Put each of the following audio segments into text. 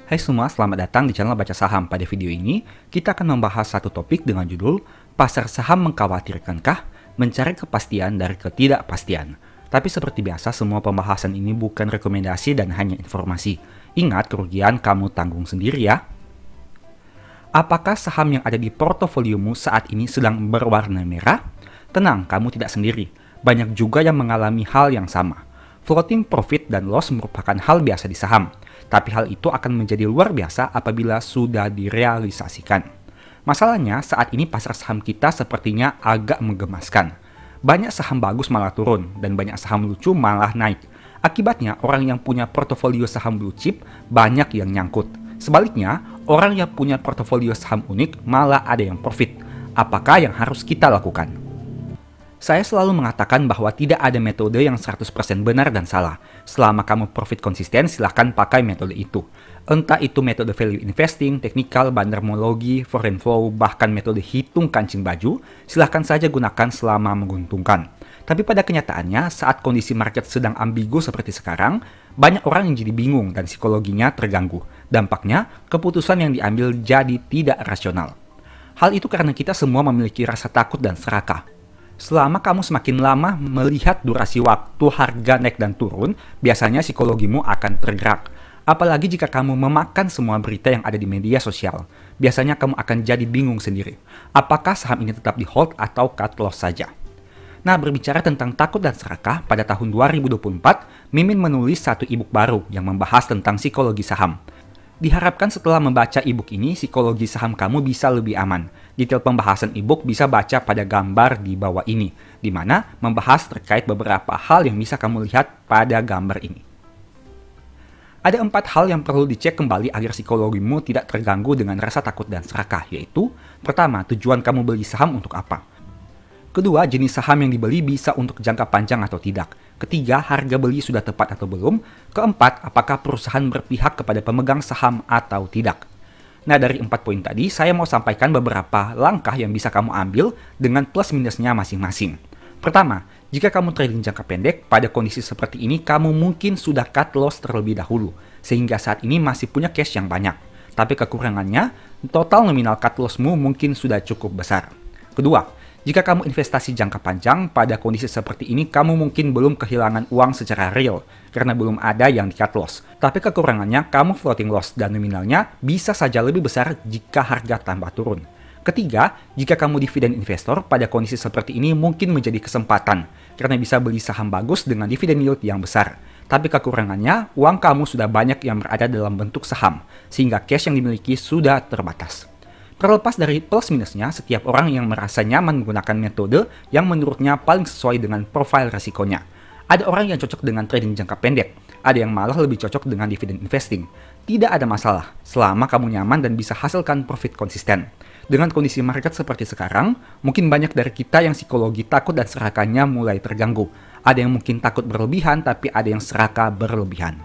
Hai semua, selamat datang di channel Baca Saham. Pada video ini, kita akan membahas satu topik dengan judul Pasar Saham Mengkhawatirkankah? Mencari kepastian dari ketidakpastian. Tapi seperti biasa, semua pembahasan ini bukan rekomendasi dan hanya informasi. Ingat, kerugian kamu tanggung sendiri ya. Apakah saham yang ada di portofoliomu saat ini sedang berwarna merah? Tenang, kamu tidak sendiri. Banyak juga yang mengalami hal yang sama. Floating profit dan loss merupakan hal biasa di saham. Tapi hal itu akan menjadi luar biasa apabila sudah direalisasikan. Masalahnya, saat ini pasar saham kita sepertinya agak menggemaskan. Banyak saham bagus malah turun, dan banyak saham lucu malah naik. Akibatnya, orang yang punya portofolio saham blue chip banyak yang nyangkut. Sebaliknya, orang yang punya portofolio saham unik malah ada yang profit. Apakah yang harus kita lakukan? Saya selalu mengatakan bahwa tidak ada metode yang 100% benar dan salah. Selama kamu profit konsisten, silahkan pakai metode itu. Entah itu metode value investing, teknikal, bandarmologi, foreign flow, bahkan metode hitung kancing baju, silahkan saja gunakan selama menguntungkan. Tapi pada kenyataannya, saat kondisi market sedang ambigu seperti sekarang, banyak orang yang jadi bingung dan psikologinya terganggu. Dampaknya, keputusan yang diambil jadi tidak rasional. Hal itu karena kita semua memiliki rasa takut dan serakah. Selama kamu semakin lama melihat durasi waktu harga naik dan turun, biasanya psikologimu akan tergerak. Apalagi jika kamu memakan semua berita yang ada di media sosial. Biasanya kamu akan jadi bingung sendiri. Apakah saham ini tetap di hold atau cut loss saja? Nah, berbicara tentang takut dan serakah, pada tahun 2024, Mimin menulis satu e-book baru yang membahas tentang psikologi saham. Diharapkan setelah membaca e-book ini, psikologi saham kamu bisa lebih aman. Detail pembahasan e-book bisa baca pada gambar di bawah ini, di mana membahas terkait beberapa hal yang bisa kamu lihat pada gambar ini. Ada 4 hal yang perlu dicek kembali agar psikologimu tidak terganggu dengan rasa takut dan serakah, yaitu: pertama, tujuan kamu beli saham untuk apa? Kedua, jenis saham yang dibeli bisa untuk jangka panjang atau tidak. Ketiga, harga beli sudah tepat atau belum. Keempat, apakah perusahaan berpihak kepada pemegang saham atau tidak. Nah, dari 4 poin tadi, saya mau sampaikan beberapa langkah yang bisa kamu ambil dengan plus minusnya masing-masing. Pertama, jika kamu trading jangka pendek, pada kondisi seperti ini kamu mungkin sudah cut loss terlebih dahulu, sehingga saat ini masih punya cash yang banyak. Tapi kekurangannya, total nominal cut lossmu mungkin sudah cukup besar. Kedua, jika kamu investasi jangka panjang, pada kondisi seperti ini kamu mungkin belum kehilangan uang secara real, karena belum ada yang di-cut loss. Tapi kekurangannya, kamu floating loss dan nominalnya bisa saja lebih besar jika harga tambah turun. Ketiga, jika kamu dividen investor, pada kondisi seperti ini mungkin menjadi kesempatan, karena bisa beli saham bagus dengan dividen yield yang besar. Tapi kekurangannya, uang kamu sudah banyak yang berada dalam bentuk saham, sehingga cash yang dimiliki sudah terbatas. Terlepas dari plus minusnya, setiap orang yang merasa nyaman menggunakan metode yang menurutnya paling sesuai dengan profil resikonya. Ada orang yang cocok dengan trading jangka pendek, ada yang malah lebih cocok dengan dividen investing. Tidak ada masalah, selama kamu nyaman dan bisa hasilkan profit konsisten. Dengan kondisi market seperti sekarang, mungkin banyak dari kita yang psikologi takut dan serakahnya mulai terganggu. Ada yang mungkin takut berlebihan, tapi ada yang serakah berlebihan.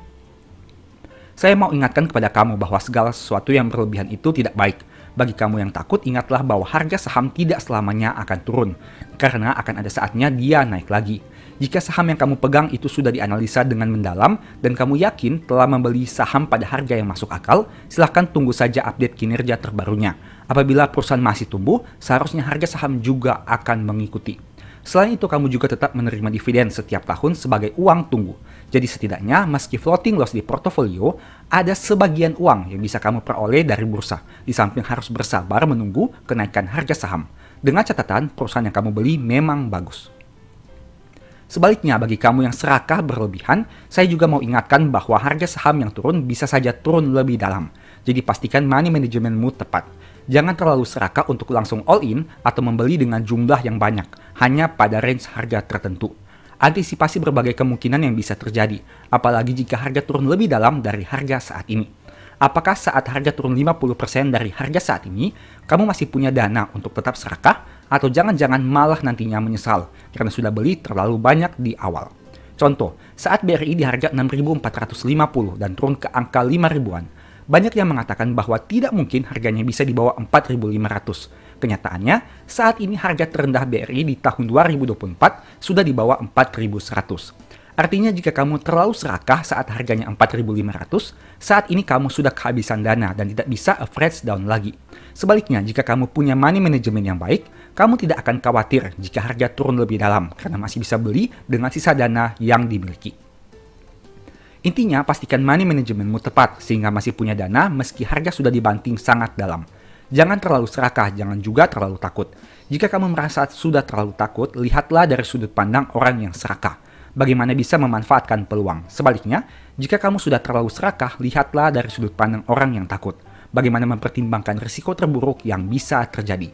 Saya mau ingatkan kepada kamu bahwa segala sesuatu yang berlebihan itu tidak baik. Bagi kamu yang takut, ingatlah bahwa harga saham tidak selamanya akan turun, karena akan ada saatnya dia naik lagi. Jika saham yang kamu pegang itu sudah dianalisa dengan mendalam, dan kamu yakin telah membeli saham pada harga yang masuk akal, silahkan tunggu saja update kinerja terbarunya. Apabila perusahaan masih tumbuh, seharusnya harga saham juga akan mengikuti. Selain itu, kamu juga tetap menerima dividen setiap tahun sebagai uang tunggu. Jadi setidaknya, meski floating loss di portofolio, ada sebagian uang yang bisa kamu peroleh dari bursa, di samping harus bersabar menunggu kenaikan harga saham. Dengan catatan, perusahaan yang kamu beli memang bagus. Sebaliknya, bagi kamu yang serakah berlebihan, saya juga mau ingatkan bahwa harga saham yang turun bisa saja turun lebih dalam. Jadi pastikan money managementmu tepat. Jangan terlalu serakah untuk langsung all in atau membeli dengan jumlah yang banyak, hanya pada range harga tertentu. Antisipasi berbagai kemungkinan yang bisa terjadi, apalagi jika harga turun lebih dalam dari harga saat ini. Apakah saat harga turun 50% dari harga saat ini, kamu masih punya dana untuk tetap serakah? Atau jangan-jangan malah nantinya menyesal karena sudah beli terlalu banyak di awal? Contoh, saat BRI di harga 6.450 dan turun ke angka 5 ribuan, banyak yang mengatakan bahwa tidak mungkin harganya bisa di bawah 4.500. Kenyataannya, saat ini harga terendah BRI di tahun 2024 sudah di bawah 4.100. Artinya jika kamu terlalu serakah saat harganya 4.500, saat ini kamu sudah kehabisan dana dan tidak bisa average down lagi. Sebaliknya, jika kamu punya money management yang baik, kamu tidak akan khawatir jika harga turun lebih dalam karena masih bisa beli dengan sisa dana yang dimiliki. Intinya, pastikan money managementmu tepat sehingga masih punya dana meski harga sudah dibanting sangat dalam. Jangan terlalu serakah, jangan juga terlalu takut. Jika kamu merasa sudah terlalu takut, lihatlah dari sudut pandang orang yang serakah. Bagaimana bisa memanfaatkan peluang. Sebaliknya, jika kamu sudah terlalu serakah, lihatlah dari sudut pandang orang yang takut. Bagaimana mempertimbangkan risiko terburuk yang bisa terjadi.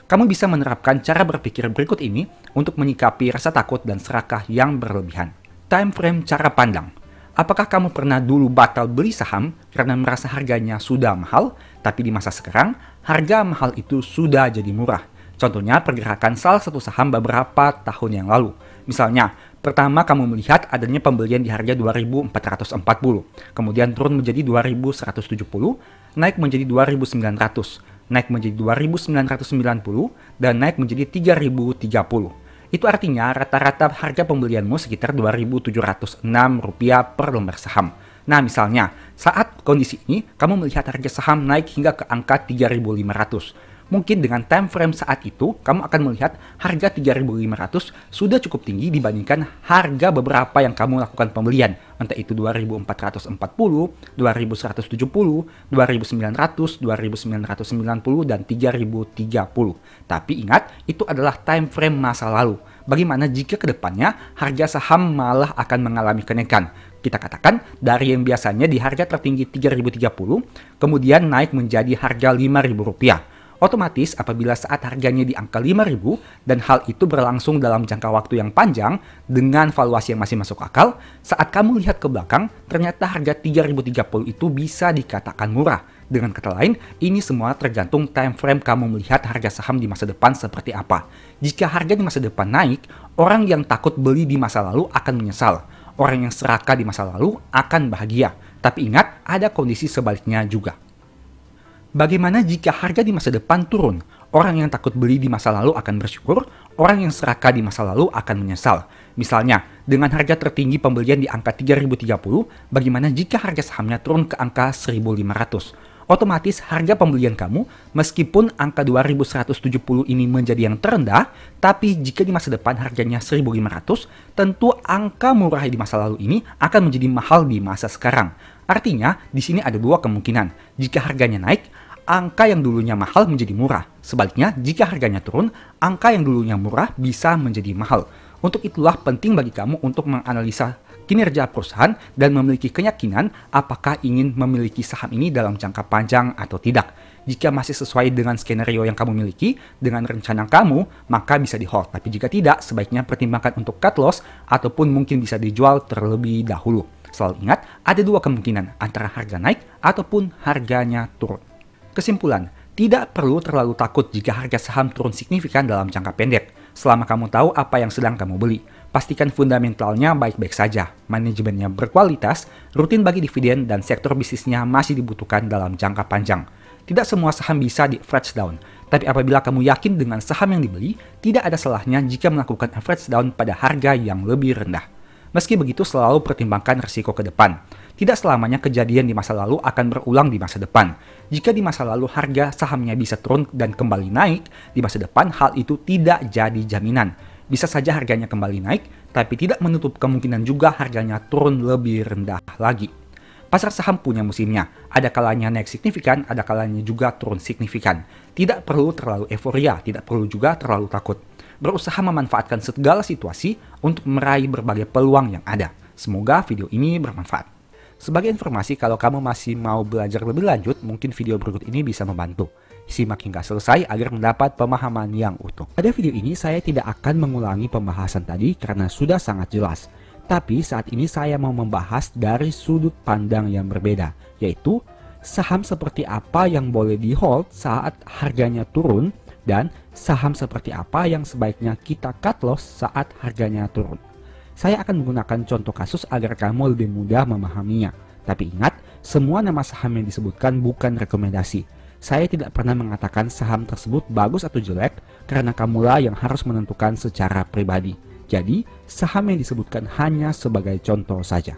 Kamu bisa menerapkan cara berpikir berikut ini untuk menyikapi rasa takut dan serakah yang berlebihan. Time frame cara pandang. Apakah kamu pernah dulu batal beli saham karena merasa harganya sudah mahal, tapi di masa sekarang, harga mahal itu sudah jadi murah? Contohnya pergerakan salah satu saham beberapa tahun yang lalu. Misalnya, pertama kamu melihat adanya pembelian di harga 2.440, kemudian turun menjadi 2.170, naik menjadi 2.900, naik menjadi 2.990, dan naik menjadi 3.030. Itu artinya rata-rata harga pembelianmu sekitar Rp2.706 per lembar saham. Nah misalnya, saat kondisi ini, kamu melihat harga saham naik hingga ke angka 3.500. Mungkin dengan time frame saat itu, kamu akan melihat harga 3.500 sudah cukup tinggi dibandingkan harga beberapa yang kamu lakukan pembelian. Entah itu 2.440, 2.170, 2.900, 2.990, dan 3.030. Tapi ingat, itu adalah time frame masa lalu. Bagaimana jika ke depannya harga saham malah akan mengalami kenaikan? Kita katakan dari yang biasanya di harga tertinggi 3.030, kemudian naik menjadi harga Rp5.000. Otomatis apabila saat harganya di angka 5.000 dan hal itu berlangsung dalam jangka waktu yang panjang dengan valuasi yang masih masuk akal, saat kamu lihat ke belakang, ternyata harga 3.030 itu bisa dikatakan murah. Dengan kata lain, ini semua tergantung time frame kamu melihat harga saham di masa depan seperti apa. Jika harga di masa depan naik, orang yang takut beli di masa lalu akan menyesal. Orang yang serakah di masa lalu akan bahagia. Tapi ingat, ada kondisi sebaliknya juga. Bagaimana jika harga di masa depan turun? Orang yang takut beli di masa lalu akan bersyukur, orang yang serakah di masa lalu akan menyesal. Misalnya, dengan harga tertinggi pembelian di angka 3.030, bagaimana jika harga sahamnya turun ke angka 1.500? Otomatis harga pembelian kamu, meskipun angka 2.170 ini menjadi yang terendah, tapi jika di masa depan harganya 1.500, tentu angka murah di masa lalu ini akan menjadi mahal di masa sekarang. Artinya, di sini ada dua kemungkinan. Jika harganya naik, angka yang dulunya mahal menjadi murah. Sebaliknya, jika harganya turun, angka yang dulunya murah bisa menjadi mahal. Untuk itulah penting bagi kamu untuk menganalisa kinerja perusahaan dan memiliki keyakinan apakah ingin memiliki saham ini dalam jangka panjang atau tidak. Jika masih sesuai dengan skenario yang kamu miliki, dengan rencana kamu, maka bisa di hold. Tapi jika tidak, sebaiknya pertimbangkan untuk cut loss ataupun mungkin bisa dijual terlebih dahulu. Selalu ingat, ada dua kemungkinan, antara harga naik ataupun harganya turun. Kesimpulan, tidak perlu terlalu takut jika harga saham turun signifikan dalam jangka pendek. Selama kamu tahu apa yang sedang kamu beli, pastikan fundamentalnya baik-baik saja, manajemennya berkualitas, rutin bagi dividen, dan sektor bisnisnya masih dibutuhkan dalam jangka panjang. Tidak semua saham bisa di average down, tapi apabila kamu yakin dengan saham yang dibeli, tidak ada salahnya jika melakukan average down pada harga yang lebih rendah. Meski begitu, selalu pertimbangkan risiko ke depan. Tidak selamanya kejadian di masa lalu akan berulang di masa depan. Jika di masa lalu harga sahamnya bisa turun dan kembali naik, di masa depan hal itu tidak jadi jaminan. Bisa saja harganya kembali naik, tapi tidak menutup kemungkinan juga harganya turun lebih rendah lagi. Pasar saham punya musimnya, ada kalanya naik signifikan, ada kalanya juga turun signifikan. Tidak perlu terlalu euforia, tidak perlu juga terlalu takut. Berusaha memanfaatkan segala situasi untuk meraih berbagai peluang yang ada. Semoga video ini bermanfaat. Sebagai informasi, kalau kamu masih mau belajar lebih lanjut, mungkin video berikut ini bisa membantu. Simak hingga selesai agar mendapat pemahaman yang utuh. Pada video ini saya tidak akan mengulangi pembahasan tadi karena sudah sangat jelas. Tapi saat ini saya mau membahas dari sudut pandang yang berbeda, yaitu saham seperti apa yang boleh di hold saat harganya turun dan saham seperti apa yang sebaiknya kita cut loss saat harganya turun. Saya akan menggunakan contoh kasus agar kamu lebih mudah memahaminya. Tapi ingat, semua nama saham yang disebutkan bukan rekomendasi. Saya tidak pernah mengatakan saham tersebut bagus atau jelek karena kamulah yang harus menentukan secara pribadi. Jadi, saham yang disebutkan hanya sebagai contoh saja.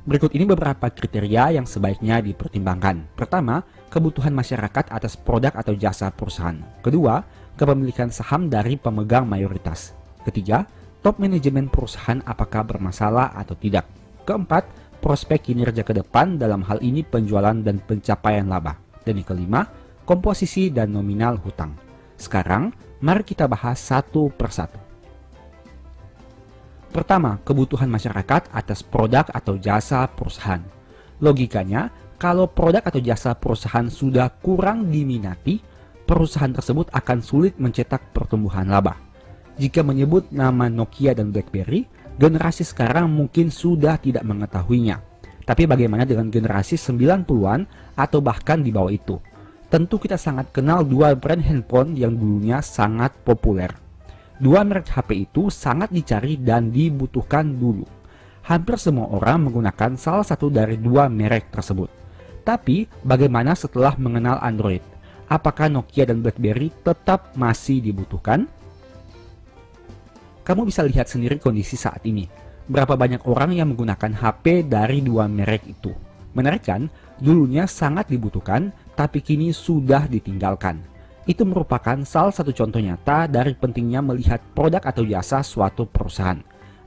Berikut ini beberapa kriteria yang sebaiknya dipertimbangkan. Pertama, kebutuhan masyarakat atas produk atau jasa perusahaan. Kedua, kepemilikan saham dari pemegang mayoritas. Ketiga, top manajemen perusahaan apakah bermasalah atau tidak. Keempat, prospek kinerja ke depan, dalam hal ini penjualan dan pencapaian laba. Dan yang kelima, komposisi dan nominal hutang. Sekarang, mari kita bahas satu persatu. Pertama, kebutuhan masyarakat atas produk atau jasa perusahaan. Logikanya, kalau produk atau jasa perusahaan sudah kurang diminati, perusahaan tersebut akan sulit mencetak pertumbuhan laba. Jika menyebut nama Nokia dan BlackBerry, generasi sekarang mungkin sudah tidak mengetahuinya. Tapi bagaimana dengan generasi 90-an atau bahkan di bawah itu? Tentu kita sangat kenal dua brand handphone yang dulunya sangat populer. Dua merek HP itu sangat dicari dan dibutuhkan dulu. Hampir semua orang menggunakan salah satu dari dua merek tersebut. Tapi, bagaimana setelah mengenal Android? Apakah Nokia dan BlackBerry tetap masih dibutuhkan? Kamu bisa lihat sendiri kondisi saat ini. Berapa banyak orang yang menggunakan HP dari dua merek itu? Menarik kan? Dulunya sangat dibutuhkan, tapi kini sudah ditinggalkan. Itu merupakan salah satu contoh nyata dari pentingnya melihat produk atau jasa suatu perusahaan.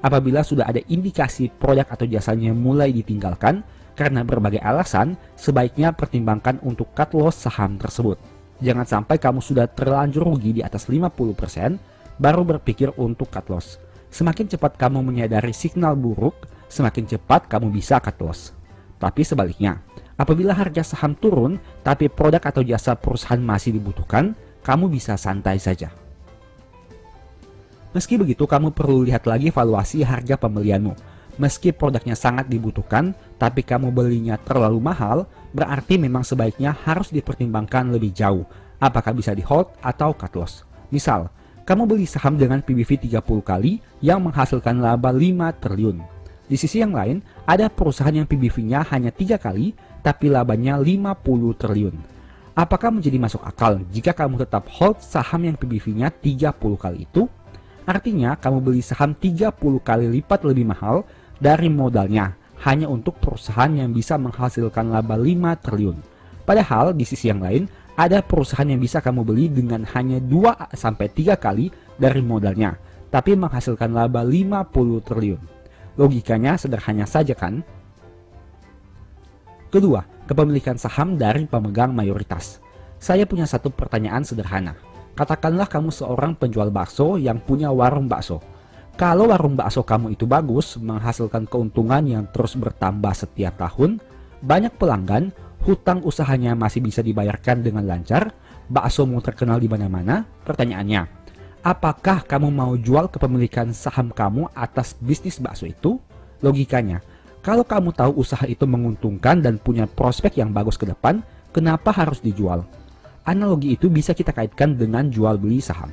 Apabila sudah ada indikasi produk atau jasanya mulai ditinggalkan karena berbagai alasan, sebaiknya pertimbangkan untuk cut loss saham tersebut. Jangan sampai kamu sudah terlanjur rugi di atas 50%, baru berpikir untuk cut loss. Semakin cepat kamu menyadari signal buruk, semakin cepat kamu bisa cut loss. Tapi sebaliknya, apabila harga saham turun, tapi produk atau jasa perusahaan masih dibutuhkan, kamu bisa santai saja. Meski begitu, kamu perlu lihat lagi valuasi harga pembelianmu. Meski produknya sangat dibutuhkan, tapi kamu belinya terlalu mahal, berarti memang sebaiknya harus dipertimbangkan lebih jauh, apakah bisa di hold atau cut loss. Misal, kamu beli saham dengan PBV 30 kali yang menghasilkan laba 5 triliun. Di sisi yang lain, ada perusahaan yang PBV-nya hanya 3 kali, tapi labanya 50 triliun. Apakah menjadi masuk akal jika kamu tetap hold saham yang PBV-nya 30 kali itu? Artinya, kamu beli saham 30 kali lipat lebih mahal dari modalnya, hanya untuk perusahaan yang bisa menghasilkan laba 5 triliun. Padahal, di sisi yang lain, ada perusahaan yang bisa kamu beli dengan hanya 2-3 kali dari modalnya, tapi menghasilkan laba 50 triliun. Logikanya sederhana saja kan? Kedua, kepemilikan saham dari pemegang mayoritas. Saya punya satu pertanyaan sederhana. Katakanlah kamu seorang penjual bakso yang punya warung bakso. Kalau warung bakso kamu itu bagus, menghasilkan keuntungan yang terus bertambah setiap tahun, banyak pelanggan, hutang usahanya masih bisa dibayarkan dengan lancar, baksomu terkenal di mana-mana, pertanyaannya, apakah kamu mau jual kepemilikan saham kamu atas bisnis bakso itu? Logikanya, kalau kamu tahu usaha itu menguntungkan dan punya prospek yang bagus ke depan, kenapa harus dijual? Analogi itu bisa kita kaitkan dengan jual beli saham.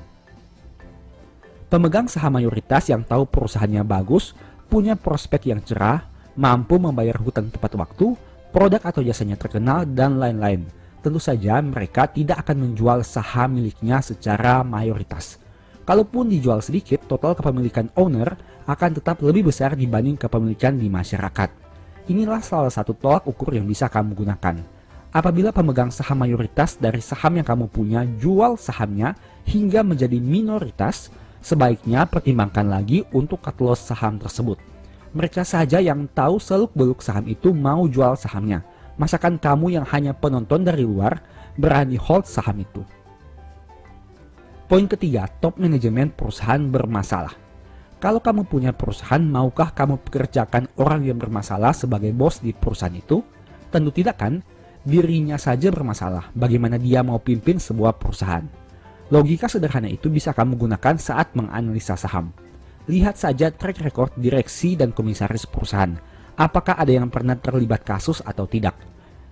Pemegang saham mayoritas yang tahu perusahaannya bagus, punya prospek yang cerah, mampu membayar hutang tepat waktu, produk atau jasanya terkenal, dan lain-lain. Tentu saja mereka tidak akan menjual saham miliknya secara mayoritas. Kalaupun dijual sedikit, total kepemilikan owner akan tetap lebih besar dibanding kepemilikan di masyarakat. Inilah salah satu tolak ukur yang bisa kamu gunakan. Apabila pemegang saham mayoritas dari saham yang kamu punya jual sahamnya hingga menjadi minoritas, sebaiknya pertimbangkan lagi untuk cut loss saham tersebut. Mereka saja yang tahu seluk-beluk saham itu mau jual sahamnya. Masakan kamu yang hanya penonton dari luar berani hold saham itu? Poin ketiga, top manajemen perusahaan bermasalah. Kalau kamu punya perusahaan, maukah kamu pekerjakan orang yang bermasalah sebagai bos di perusahaan itu? Tentu tidak kan? Dirinya saja bermasalah, bagaimana dia mau pimpin sebuah perusahaan? Logika sederhana itu bisa kamu gunakan saat menganalisa saham. Lihat saja track record direksi dan komisaris perusahaan. Apakah ada yang pernah terlibat kasus atau tidak?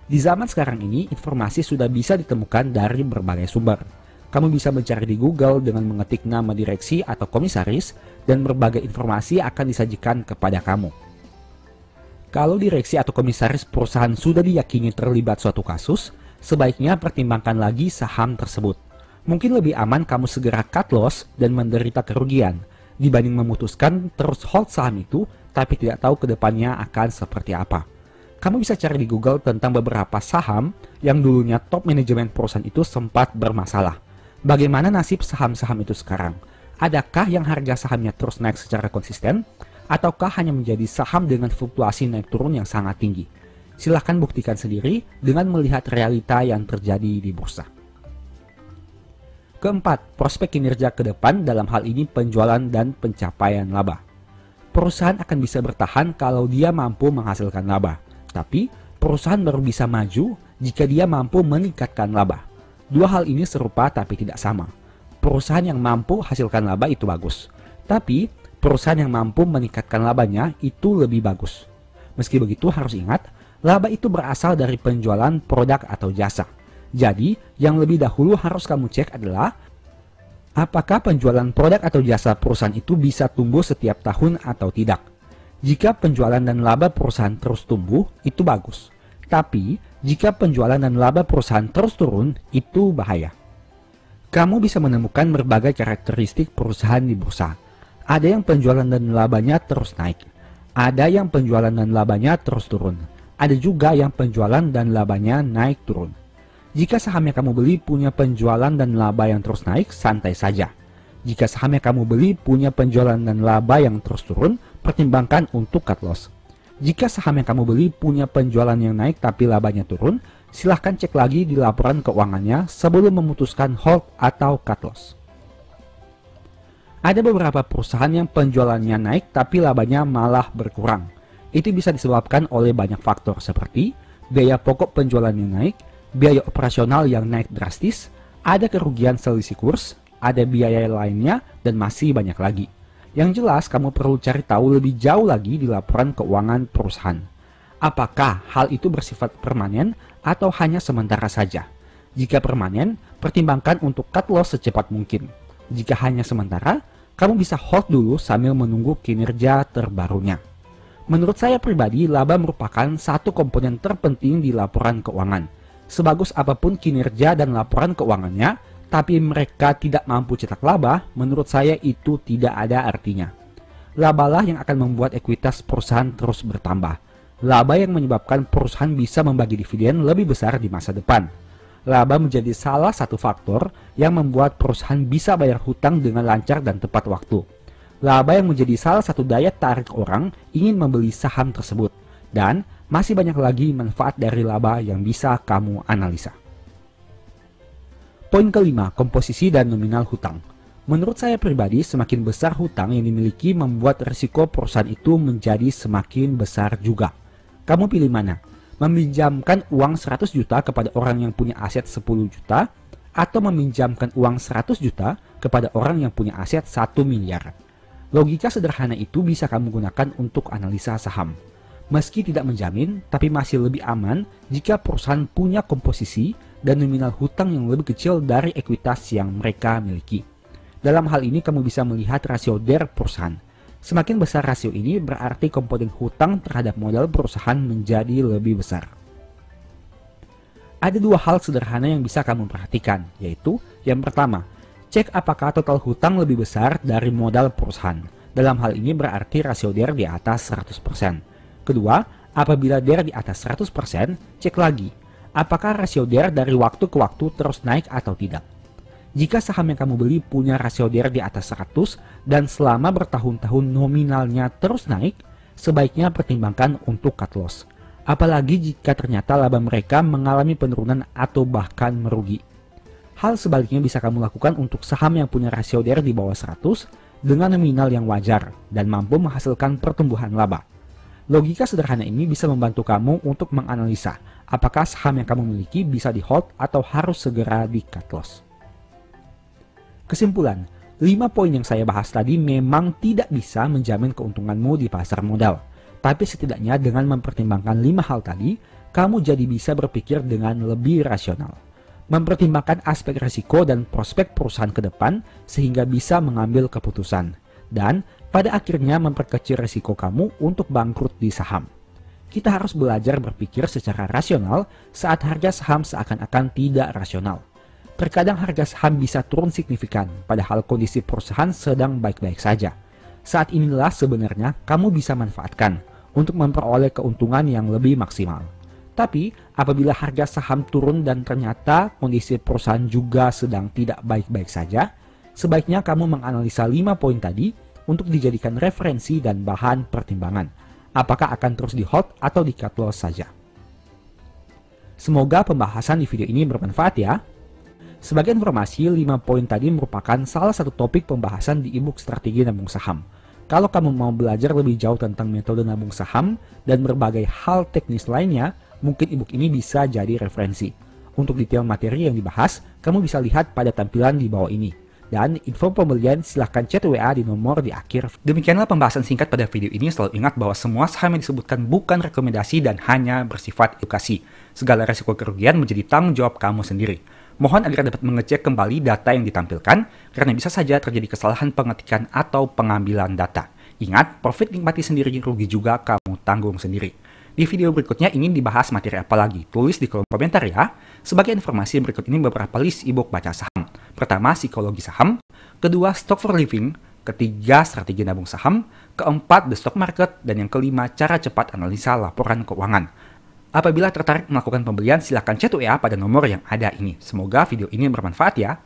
Di zaman sekarang ini, informasi sudah bisa ditemukan dari berbagai sumber. Kamu bisa mencari di Google dengan mengetik nama direksi atau komisaris, dan berbagai informasi akan disajikan kepada kamu. Kalau direksi atau komisaris perusahaan sudah diyakini terlibat suatu kasus, sebaiknya pertimbangkan lagi saham tersebut. Mungkin lebih aman kamu segera cut loss dan menderita kerugian, dibanding memutuskan terus hold saham itu tapi tidak tahu kedepannya akan seperti apa. Kamu bisa cari di Google tentang beberapa saham yang dulunya top manajemen perusahaan itu sempat bermasalah. Bagaimana nasib saham-saham itu sekarang? Adakah yang harga sahamnya terus naik secara konsisten? Ataukah hanya menjadi saham dengan fluktuasi naik turun yang sangat tinggi? Silahkan buktikan sendiri dengan melihat realita yang terjadi di bursa. Keempat, prospek kinerja ke depan dalam hal ini penjualan dan pencapaian laba. Perusahaan akan bisa bertahan kalau dia mampu menghasilkan laba. Tapi, perusahaan baru bisa maju jika dia mampu meningkatkan laba. Dua hal ini serupa tapi tidak sama. Perusahaan yang mampu hasilkan laba itu bagus. Tapi, perusahaan yang mampu meningkatkan labanya itu lebih bagus. Meski begitu harus ingat, laba itu berasal dari penjualan produk atau jasa. Jadi, yang lebih dahulu harus kamu cek adalah apakah penjualan produk atau jasa perusahaan itu bisa tumbuh setiap tahun atau tidak. Jika penjualan dan laba perusahaan terus tumbuh, itu bagus. Tapi, jika penjualan dan laba perusahaan terus turun, itu bahaya. Kamu bisa menemukan berbagai karakteristik perusahaan di bursa. Ada yang penjualan dan labanya terus naik. Ada yang penjualan dan labanya terus turun. Ada juga yang penjualan dan labanya naik turun. Jika saham yang kamu beli punya penjualan dan laba yang terus naik, santai saja. Jika saham yang kamu beli punya penjualan dan laba yang terus turun, pertimbangkan untuk cut loss. Jika saham yang kamu beli punya penjualan yang naik tapi labanya turun, silahkan cek lagi di laporan keuangannya sebelum memutuskan hold atau cut loss. Ada beberapa perusahaan yang penjualannya naik tapi labanya malah berkurang. Itu bisa disebabkan oleh banyak faktor seperti biaya pokok penjualan yang naik, biaya operasional yang naik drastis, ada kerugian selisih kurs, ada biaya lainnya, dan masih banyak lagi. Yang jelas, kamu perlu cari tahu lebih jauh lagi di laporan keuangan perusahaan. Apakah hal itu bersifat permanen atau hanya sementara saja? Jika permanen, pertimbangkan untuk cut loss secepat mungkin. Jika hanya sementara, kamu bisa hold dulu sambil menunggu kinerja terbarunya. Menurut saya pribadi, laba merupakan satu komponen terpenting di laporan keuangan. Sebagus apapun kinerja dan laporan keuangannya, tapi mereka tidak mampu cetak laba, menurut saya itu tidak ada artinya. Labalah yang akan membuat ekuitas perusahaan terus bertambah. Laba yang menyebabkan perusahaan bisa membagi dividen lebih besar di masa depan. Laba menjadi salah satu faktor yang membuat perusahaan bisa bayar hutang dengan lancar dan tepat waktu. Laba yang menjadi salah satu daya tarik orang ingin membeli saham tersebut. Dan masih banyak lagi manfaat dari laba yang bisa kamu analisa. Poin kelima, komposisi dan nominal hutang. Menurut saya pribadi, semakin besar hutang yang dimiliki membuat risiko perusahaan itu menjadi semakin besar juga. Kamu pilih mana? Meminjamkan uang 100 juta kepada orang yang punya aset 10 juta atau meminjamkan uang 100 juta kepada orang yang punya aset 1 miliar. Logika sederhana itu bisa kamu gunakan untuk analisa saham. Meski tidak menjamin, tapi masih lebih aman jika perusahaan punya komposisi dan nominal hutang yang lebih kecil dari ekuitas yang mereka miliki. Dalam hal ini kamu bisa melihat rasio DER perusahaan. Semakin besar rasio ini berarti komponen hutang terhadap modal perusahaan menjadi lebih besar. Ada dua hal sederhana yang bisa kamu perhatikan, yaitu yang pertama, cek apakah total hutang lebih besar dari modal perusahaan. Dalam hal ini berarti rasio DER di atas 100%. Kedua, apabila DER di atas 100%, cek lagi apakah rasio DER dari waktu ke waktu terus naik atau tidak. Jika saham yang kamu beli punya rasio DER di atas 100 dan selama bertahun-tahun nominalnya terus naik, sebaiknya pertimbangkan untuk cut loss. Apalagi jika ternyata laba mereka mengalami penurunan atau bahkan merugi. Hal sebaliknya bisa kamu lakukan untuk saham yang punya rasio DER di bawah 100 dengan nominal yang wajar dan mampu menghasilkan pertumbuhan laba. Logika sederhana ini bisa membantu kamu untuk menganalisa apakah saham yang kamu miliki bisa di hold atau harus segera di cut loss. Kesimpulan, 5 poin yang saya bahas tadi memang tidak bisa menjamin keuntunganmu di pasar modal. Tapi setidaknya dengan mempertimbangkan 5 hal tadi, kamu jadi bisa berpikir dengan lebih rasional. Mempertimbangkan aspek risiko dan prospek perusahaan ke depan sehingga bisa mengambil keputusan. Dan pada akhirnya memperkecil risiko kamu untuk bangkrut di saham. Kita harus belajar berpikir secara rasional saat harga saham seakan-akan tidak rasional. Terkadang harga saham bisa turun signifikan, padahal kondisi perusahaan sedang baik-baik saja. Saat inilah sebenarnya kamu bisa manfaatkan untuk memperoleh keuntungan yang lebih maksimal. Tapi, apabila harga saham turun dan ternyata kondisi perusahaan juga sedang tidak baik-baik saja, sebaiknya kamu menganalisa 5 poin tadi untuk dijadikan referensi dan bahan pertimbangan. Apakah akan terus di hold atau di cut loss saja. Semoga pembahasan di video ini bermanfaat ya. Sebagai informasi, 5 poin tadi merupakan salah satu topik pembahasan di ebook Strategi Nabung Saham. Kalau kamu mau belajar lebih jauh tentang metode nabung saham dan berbagai hal teknis lainnya, mungkin ebook ini bisa jadi referensi. Untuk detail materi yang dibahas, kamu bisa lihat pada tampilan di bawah ini. Dan info pembelian silahkan chat WA di nomor di akhir. Demikianlah pembahasan singkat pada video ini. Selalu ingat bahwa semua saham yang disebutkan bukan rekomendasi dan hanya bersifat edukasi. Segala resiko kerugian menjadi tanggung jawab kamu sendiri. Mohon agar dapat mengecek kembali data yang ditampilkan, karena bisa saja terjadi kesalahan pengetikan atau pengambilan data. Ingat, profit nikmati sendiri, rugi juga kamu tanggung sendiri. Di video berikutnya ingin dibahas materi apa lagi? Tulis di kolom komentar ya. Sebagai informasi, berikut ini beberapa list ebook baca saham. Pertama, psikologi saham. Kedua, stock for living. Ketiga, strategi nabung saham. Keempat, the stock market. Dan yang kelima, cara cepat analisa laporan keuangan. Apabila tertarik melakukan pembelian, silakan chat WA pada nomor yang ada ini. Semoga video ini bermanfaat ya.